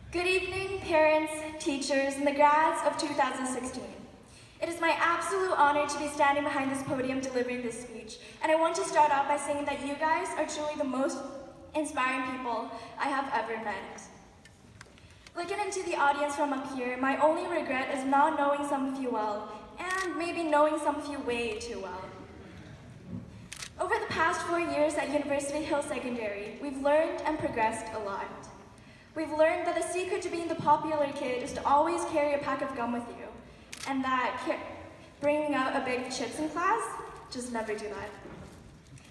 Good evening, parents, teachers, and the grads of 2016. It is my absolute honor to be standing behind this podium delivering this speech, and I want to start off by saying that you guys are truly the most inspiring people I have ever met. Looking into the audience from up here, my only regret is not knowing some of you well, and maybe knowing some of you way too well. Over the past 4 years at University Hill Secondary, we've learned and progressed a lot. We've learned that the secret to being the popular kid is to always carry a pack of gum with you, and that bringing out a bag of chips in class, just never do that.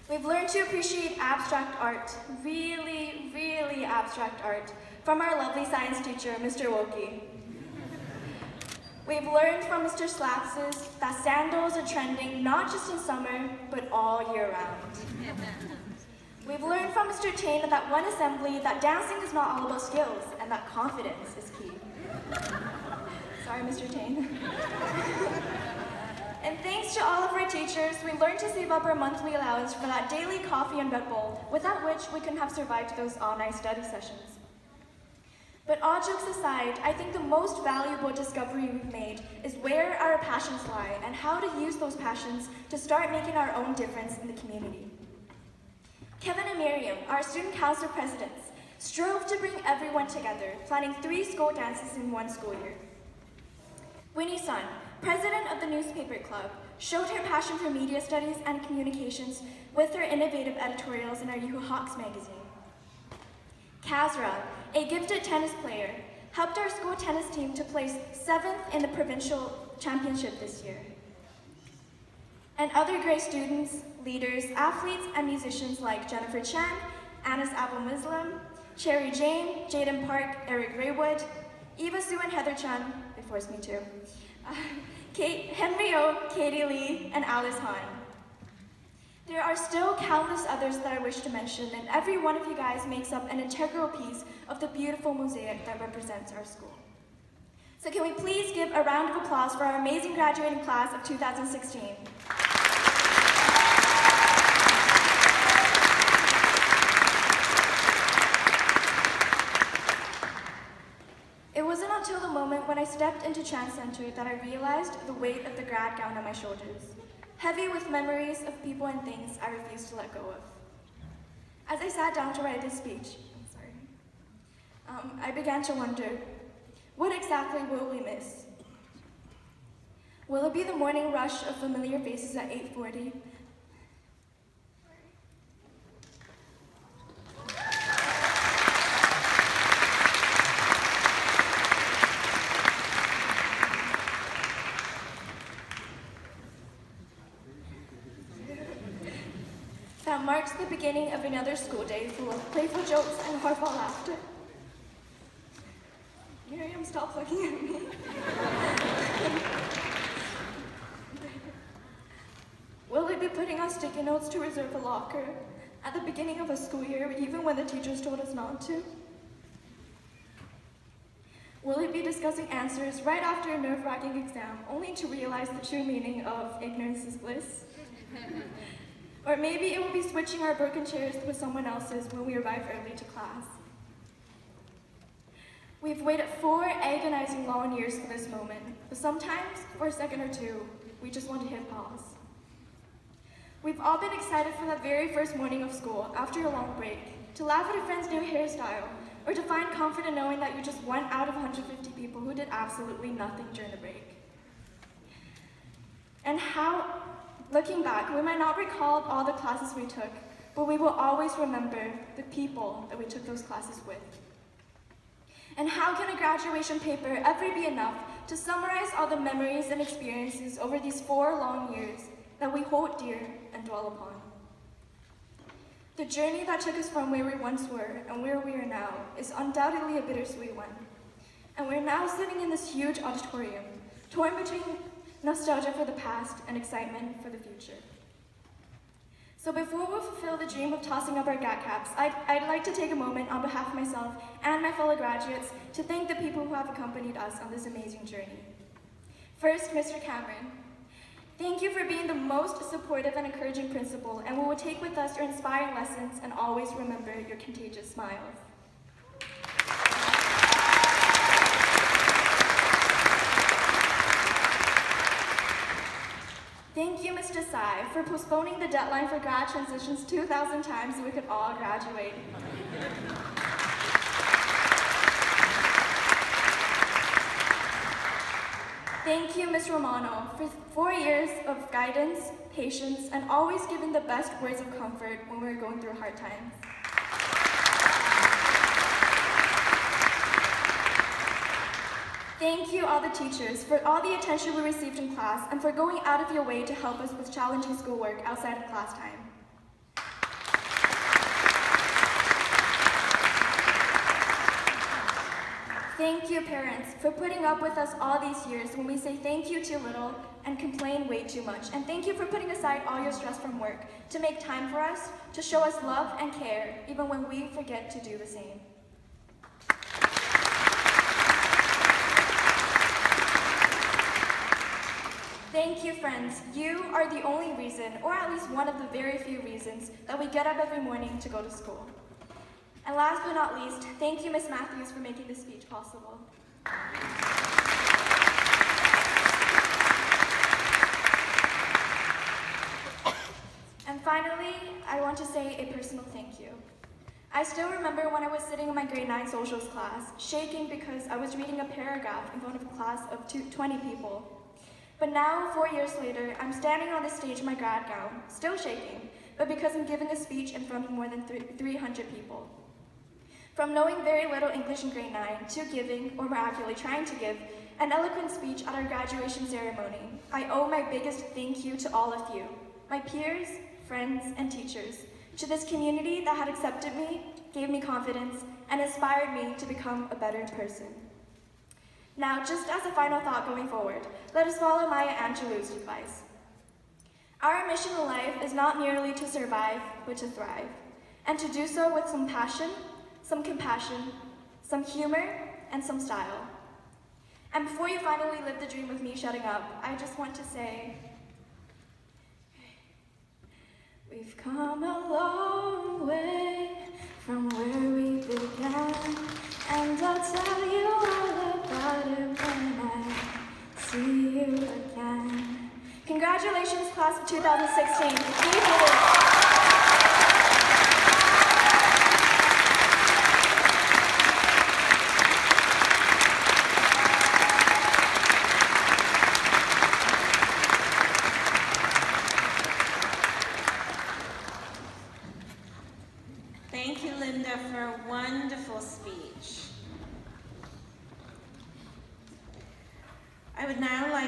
We've learned to appreciate abstract art, really, really abstract art, from our lovely science teacher, Mr. Wilkie. We've learned from Mr. Slapses that sandals are trending not just in summer, but all year round. We've learned from Mr. Tain at that one assembly that dancing is not all about skills and that confidence is key. Sorry, Mr. Tain. And thanks to all of our teachers, we learned to save up our monthly allowance for that daily coffee and Red Bull, without which we couldn't have survived those all-night study sessions. But all jokes aside, I think the most valuable discovery we've made is where our passions lie and how to use those passions to start making our own difference in the community. Kevin and Miriam, our student council presidents, strove to bring everyone together, planning 3 school dances in 1 school year. Winnie Sun, president of the newspaper club, showed her passion for media studies and communications with her innovative editorials in our Yoo-Hoo Hawks magazine. Kazra, a gifted tennis player, helped our school tennis team to place 7th in the provincial championship this year. And other great students, leaders, athletes, and musicians like Jennifer Chen, Anas Abel Muslim, Cherry Jane, Jaden Park, Eric Raywood, Eva Sue and Heather Chun, they forced me to, Henry O, Katie Lee, and Alice Han. There are still countless others that I wish to mention, and every one of you guys makes up an integral piece of the beautiful mosaic that represents our school. So can we please give a round of applause for our amazing graduating class of 2016. It wasn't until the moment when I stepped into Chan Center that I realized the weight of the grad gown on my shoulders, heavy with memories of people and things I refused to let go of. As I sat down to write this speech, I began to wonder, what exactly will we miss? Will it be the morning rush of familiar faces at 8:40? That marks the beginning of another school day full of playful jokes and heartfelt laughter. Miriam, stop looking at me. Will they be putting on sticky notes to reserve a locker at the beginning of a school year, even when the teachers told us not to? Will it be discussing answers right after a nerve-wracking exam, only to realize the true meaning of ignorance is bliss? Or maybe it will be switching our broken chairs with someone else's when we arrive early to class. We've waited 4 agonizing long years for this moment, but sometimes, for a second or two, we just want to hit pause. We've all been excited for that very first morning of school after a long break, to laugh at a friend's new hairstyle, or to find comfort in knowing that you're just 1 out of 150 people who did absolutely nothing during the break. And how, looking back, we might not recall all the classes we took, but we will always remember the people that we took those classes with. And how can a graduation paper ever be enough to summarize all the memories and experiences over these 4 long years that we hold dear and dwell upon? The journey that took us from where we once were and where we are now is undoubtedly a bittersweet one. And we're now sitting in this huge auditorium, torn between nostalgia for the past and excitement for the future. So before we fulfill the dream of tossing up our GAT caps, I'd like to take a moment on behalf of myself and my fellow graduates to thank the people who have accompanied us on this amazing journey. First, Mr. Cameron. Thank you for being the most supportive and encouraging principal, and we will take with us your inspiring lessons and always remember your contagious smiles. Psi for postponing the deadline for grad transitions 2,000 times so we could all graduate. Thank you, Ms. Romano, for 4 years of guidance, patience, and always giving the best words of comfort when we were going through hard times. Thank you, all the teachers, for all the attention we received in class and for going out of your way to help us with challenging schoolwork outside of class time. Thank you, parents, for putting up with us all these years when we say thank you too little and complain way too much. And thank you for putting aside all your stress from work to make time for us, to show us love and care, even when we forget to do the same. Thank you, friends. You are the only reason, or at least one of the very few reasons, that we get up every morning to go to school. And last but not least, thank you, Ms. Matthews, for making this speech possible. And finally, I want to say a personal thank you. I still remember when I was sitting in my grade 9 socials class, shaking because I was reading a paragraph in front of a class of 20 people. But now, 4 years later, I'm standing on the stage in my grad gown, still shaking, but because I'm giving a speech in front of more than 300 people. From knowing very little English in grade 9 to giving, or more accurately trying to give, an eloquent speech at our graduation ceremony, I owe my biggest thank you to all of you, my peers, friends, and teachers, to this community that had accepted me, gave me confidence, and inspired me to become a better person. Now, just as a final thought going forward, let us follow Maya Angelou's advice. Our mission in life is not merely to survive, but to thrive, and to do so with some passion, some compassion, some humor, and some style. And before you finally live the dream of me shutting up, I just want to say, we've come a long way from where we began, and I'll tell you all about it when I see you again. Congratulations, class of 2016. We did it. Thank you, Linda, for a wonderful speech. I would now like